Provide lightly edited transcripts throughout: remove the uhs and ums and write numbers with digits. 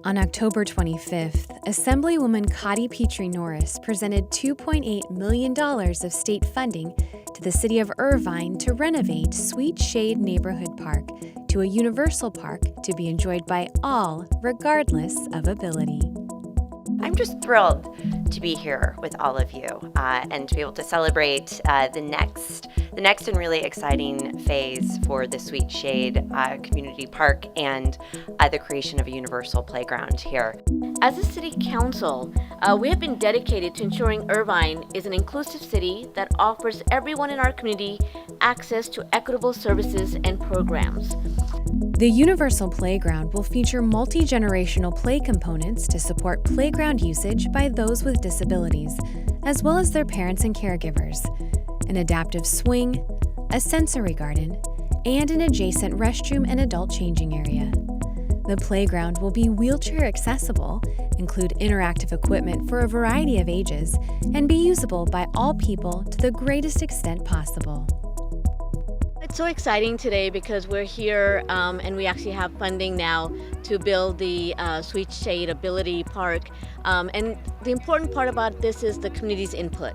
On October 25th, Assemblywoman Cottie Petrie-Norris presented $2.8 million of state funding to the City of Irvine to renovate Sweet Shade Neighborhood Park to a universal park to be enjoyed by all, regardless of ability. I'm just thrilled to be here with all of you and to be able to celebrate the next and really exciting phase for the Sweet Shade Community Park and the creation of a universal playground here. As a city council, we have been dedicated to ensuring Irvine is an inclusive city that offers everyone in our community access to equitable services and programs. The Universal Playground will feature multi-generational play components to support playground usage by those with disabilities, as well as their parents and caregivers, an adaptive swing, a sensory garden, and an adjacent restroom and adult changing area. The playground will be wheelchair accessible, include interactive equipment for a variety of ages, and be usable by all people to the greatest extent possible. It's so exciting today because we're here and we actually have funding now to build the Sweet Shade Ability Park. And the important part about this is the community's input.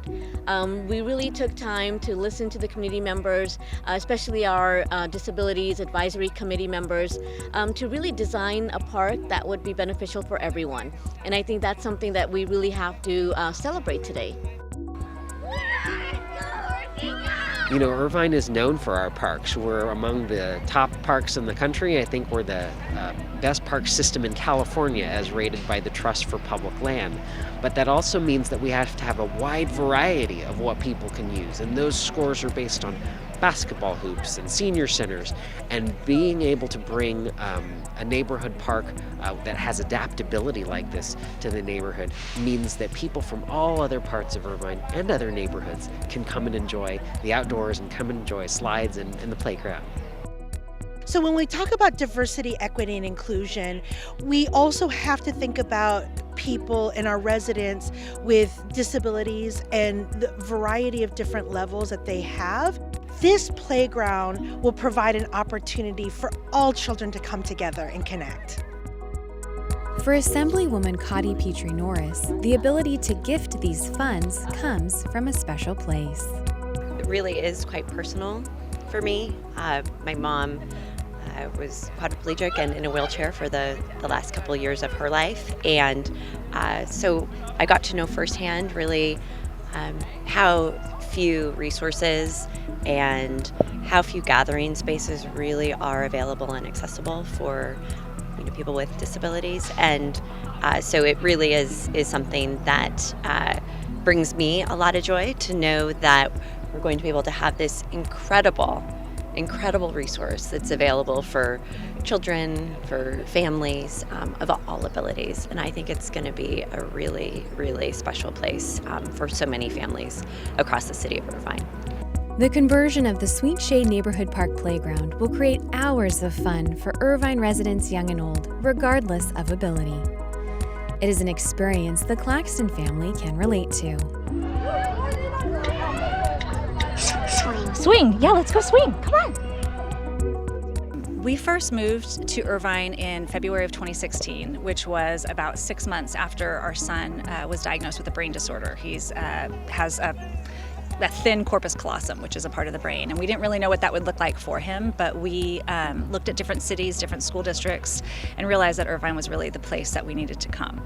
We really took time to listen to the community members, especially our Disabilities Advisory Committee members, to really design a park that would be beneficial for everyone. And I think that's something that we really have to celebrate today. You know, Irvine is known for our parks. We're among the top parks in the country. I think we're the best park system in California as rated by the Trust for Public Land. But that also means that we have to have a wide variety of what people can use. And those scores are based on basketball hoops and senior centers. And being able to bring a neighborhood park that has adaptability like this to the neighborhood means that people from all other parts of Irvine and other neighborhoods can come and enjoy the outdoors and come and enjoy slides and the playground. So when we talk about diversity, equity, and inclusion, we also have to think about people and our residents with disabilities and the variety of different levels that they have. This playground will provide an opportunity for all children to come together and connect. For Assemblywoman Cottie Petrie-Norris, the ability to gift these funds comes from a special place. It really is quite personal for me. My mom was quadriplegic and in a wheelchair for the last couple of years of her life, and so I got to know firsthand really how few resources and how few gathering spaces really are available and accessible for people with disabilities, and so it really is something that brings me a lot of joy to know that we're going to be able to have this incredible resource that's available for children, for families of all abilities. And I think it's going to be a really, really special place for so many families across the city of Irvine. The conversion of the Sweet Shade Neighborhood Park Playground will create hours of fun for Irvine residents young and old, regardless of ability. It is an experience the Claxton family can relate to. Swing! Yeah, let's go swing! Come on! We first moved to Irvine in February of 2016, which was about 6 months after our son was diagnosed with a brain disorder. He has a thin corpus callosum, which is a part of the brain, and we didn't really know what that would look like for him, but we looked at different cities, different school districts, and realized that Irvine was really the place that we needed to come.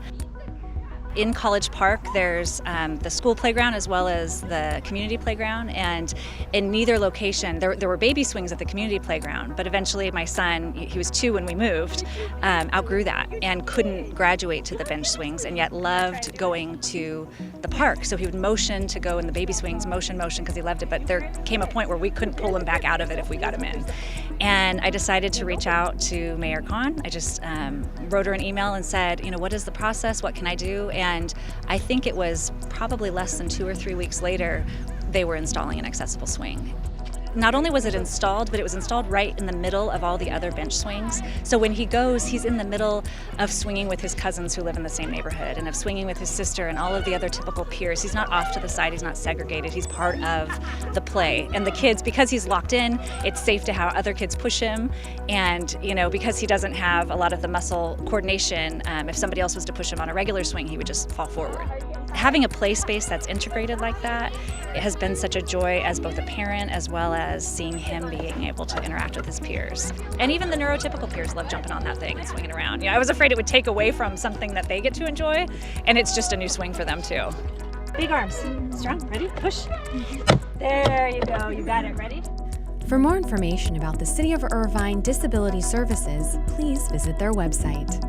In College Park, there's the school playground as well as the community playground, and in neither location, there were baby swings at the community playground, but eventually my son, he was 2 when we moved, outgrew that and couldn't graduate to the bench swings, and yet loved going to the park. So he would motion to go in the baby swings, motion, because he loved it, but there came a point where we couldn't pull him back out of it if we got him in. And I decided to reach out to Mayor Khan. I just wrote her an email and said, what is the process? What can I do? And I think it was probably less than 2 or 3 weeks later, they were installing an accessible swing. not only was it installed, but it was installed right in the middle of all the other bench swings. So when he goes, he's in the middle of swinging with his cousins who live in the same neighborhood, and of swinging with his sister and all of the other typical peers. He's not off to the side, he's not segregated, he's part of the play. And the kids, because he's locked in, it's safe to have other kids push him. And because he doesn't have a lot of the muscle coordination, if somebody else was to push him on a regular swing, he would just fall forward. Having a play space that's integrated like that, it has been such a joy as both a parent as well as seeing him being able to interact with his peers. And even the neurotypical peers love jumping on that thing and swinging around. I was afraid it would take away from something that they get to enjoy, and it's just a new swing for them too. Big arms, strong, ready, push. There you go, you got it, ready? For more information about the City of Irvine Disability Services, please visit their website.